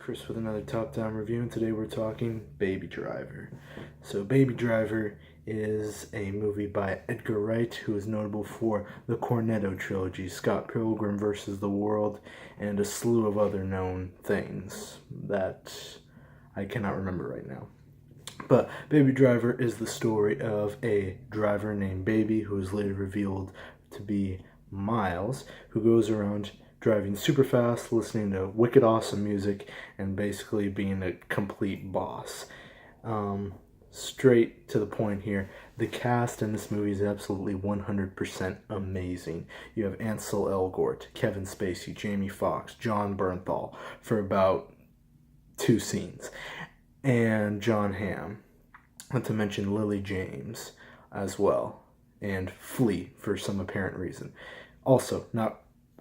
Chris with another Top Down review, and today we're talking Baby Driver. So, Baby Driver is a movie by Edgar Wright, who is notable for the Cornetto trilogy, Scott Pilgrim vs. the World, and a slew of other known things that I cannot remember right now. But Baby Driver is the story of a driver named Baby, who is later revealed to be Miles, who goes around driving super fast, listening to wicked awesome music, and basically being a complete boss. Straight to the point here, the cast in this movie is absolutely 100% amazing. You have Ansel Elgort, Kevin Spacey, Jamie Foxx, Jon Bernthal for about 2 scenes, and Jon Hamm, not to mention Lily James as well, and Flea for some apparent reason. Also, not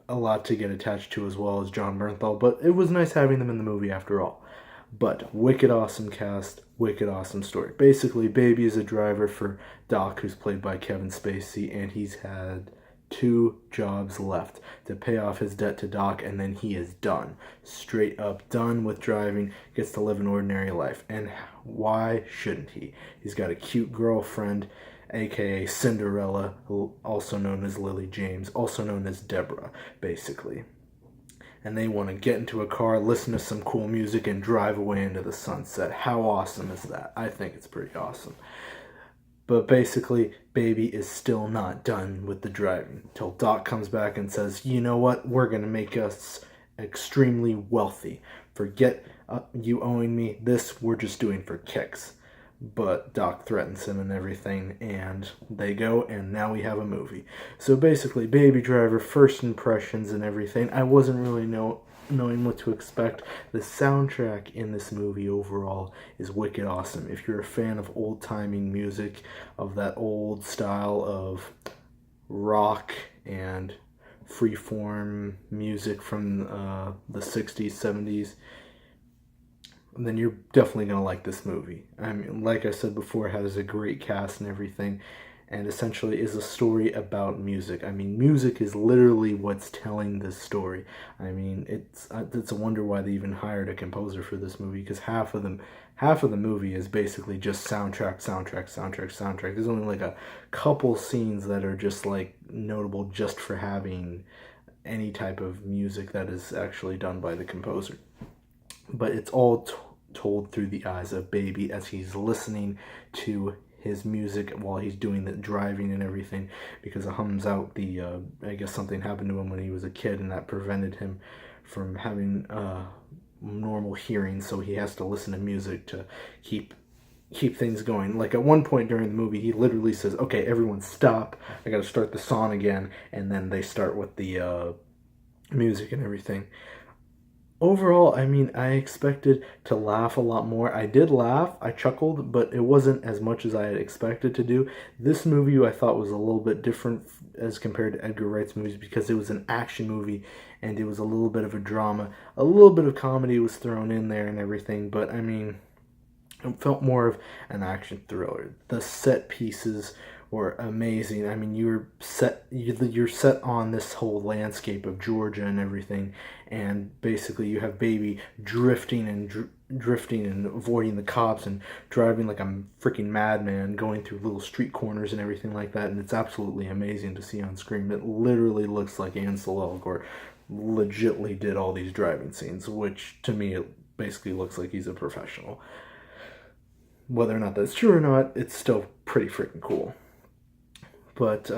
a lot to get attached to as well as Jon Bernthal, but it was nice having them in the movie after all. But wicked awesome cast, wicked awesome story. Basically, Baby is a driver for Doc, who's played by Kevin Spacey, and he's had 2 jobs left to pay off his debt to Doc, and then he is done. Straight up done with driving, gets to live an ordinary life. And why shouldn't he? He's got a cute girlfriend, aka Cinderella, also known as Lily James, also known as Deborah, basically. And they want to get into a car, listen to some cool music, and drive away into the sunset. How awesome is that? I think it's pretty awesome. But basically, Baby is still not done with the driving till Doc comes back and says, you know what, we're going to make us extremely wealthy. Forget you owing me. This we're just doing for kicks. But Doc threatens him and everything, and they go, and now we have a movie. So basically, Baby Driver, first impressions and everything, I wasn't really knowing what to expect. The soundtrack in this movie overall is wicked awesome. If you're a fan of old-timing music, of that old style of rock and freeform music from the 60s, 70s, then you're definitely going to like this movie. I mean, like I said before, it has a great cast and everything, and essentially is a story about music. I mean, music is literally what's telling this story. I mean, it's a wonder why they even hired a composer for this movie, because half of the movie is basically just soundtrack. There's only like a couple scenes that are just like notable just for having any type of music that is actually done by the composer. But it's all told through the eyes of Baby as he's listening to his music while he's doing the driving and everything, because it hums out the, I guess something happened to him when he was a kid, and that prevented him from having normal hearing, so he has to listen to music to keep things going. Like at one point during the movie, he literally says, okay, everyone stop, I gotta start the song again, and then they start with the music and everything. Overall, I mean, I expected to laugh a lot more. I did laugh, I chuckled, but it wasn't as much as I had expected to do. This movie I thought was a little bit different as compared to Edgar Wright's movies, because it was an action movie and it was a little bit of a drama. A little bit of comedy was thrown in there and everything, but I mean, it felt more of an action thriller. The set pieces were amazing. I mean, you're set on this whole landscape of Georgia and everything, and basically you have Baby drifting and avoiding the cops and driving like a freaking madman, going through little street corners and everything like that, and it's absolutely amazing to see on screen. It literally looks like Ansel Elgort legitly did all these driving scenes, which to me it basically looks like he's a professional. Whether or not that's true or not, it's still pretty freaking cool. But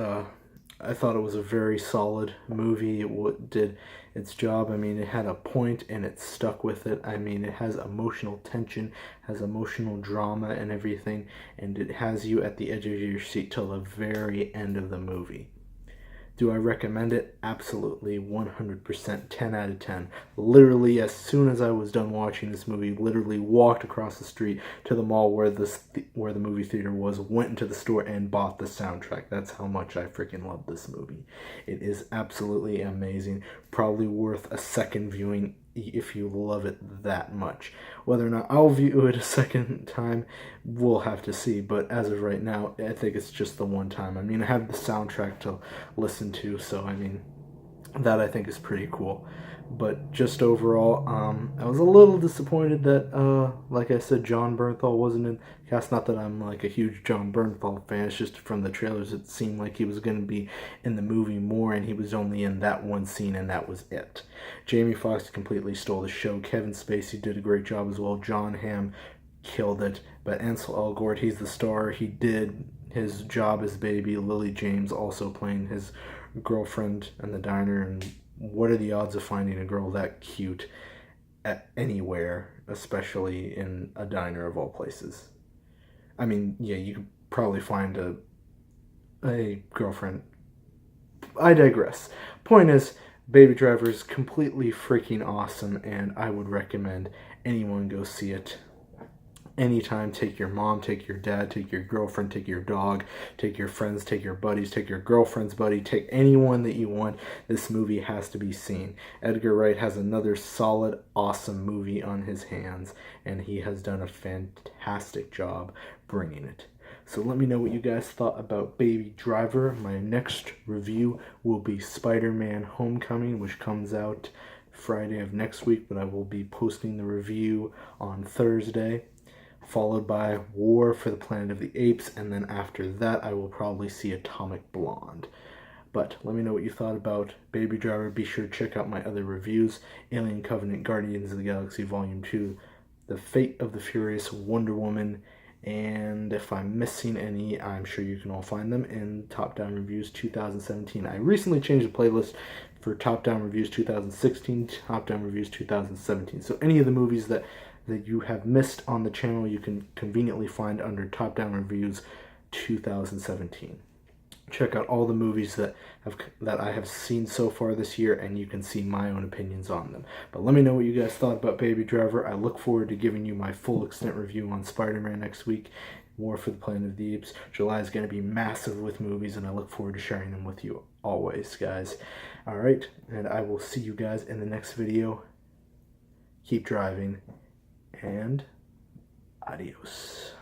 I thought it was a very solid movie. It did its job. I mean, it had a point and it stuck with it. I mean, it has emotional tension, has emotional drama and everything, and it has you at the edge of your seat till the very end of the movie. Do I recommend it? Absolutely, 100%, 10 out of 10. Literally, as soon as I was done watching this movie, literally walked across the street to the mall where the movie theater was, went into the store and bought the soundtrack. That's how much I freaking love this movie. It is absolutely amazing. Probably worth a second viewing if you love it that much. Whether or not I'll view it a second time, we'll have to see. But as of right now, I think it's just the one time. I mean, I have the soundtrack to listen to, so I mean, That I think is pretty cool. But just overall, I was a little disappointed that, like I said, John Bernthal wasn't in the cast. Not that I'm like a huge John Bernthal fan. It's just from the trailers, it seemed like he was going to be in the movie more, and he was only in that one scene, and that was it. Jamie Foxx completely stole the show. Kevin Spacey did a great job as well. John Hamm killed it. But Ansel Elgort, he's the star. He did his job as Baby. Lily James also playing his girlfriend in the diner, and what are the odds of finding a girl that cute at anywhere, especially in a diner of all places? I mean, yeah, you could probably find a girlfriend. I digress. Point is, Baby Driver is completely freaking awesome, and I would recommend anyone go see it. Anytime, take your mom, take your dad, take your girlfriend, take your dog, take your friends, take your buddies, take your girlfriend's buddy, take anyone that you want. This movie has to be seen. Edgar Wright has another solid, awesome movie on his hands, and he has done a fantastic job bringing it. So let me know what you guys thought about Baby Driver. My next review will be Spider-Man Homecoming, which comes out Friday of next week, but I will be posting the review on Thursday, followed by War for the Planet of the Apes, and then after that I will probably see Atomic Blonde. But let me know what you thought about Baby Driver. Be sure to check out my other reviews: Alien Covenant, Guardians of the Galaxy Volume 2, The Fate of the Furious, Wonder Woman, and if I'm missing any, I'm sure you can all find them in Top Down Reviews 2017. I recently changed the playlist for Top Down Reviews 2016, Top Down Reviews 2017. So any of the movies that you have missed on the channel, you can conveniently find under Top Down Reviews 2017. Check out all the movies that I have seen so far this year, and you can see my own opinions on them. But let me know what you guys thought about Baby Driver. I look forward to giving you my full extent review on Spider-Man next week. War for the Planet of the Apes. July is going to be massive with movies, and I look forward to sharing them with you always, guys. All right, and I will see you guys in the next video. Keep driving, and adios.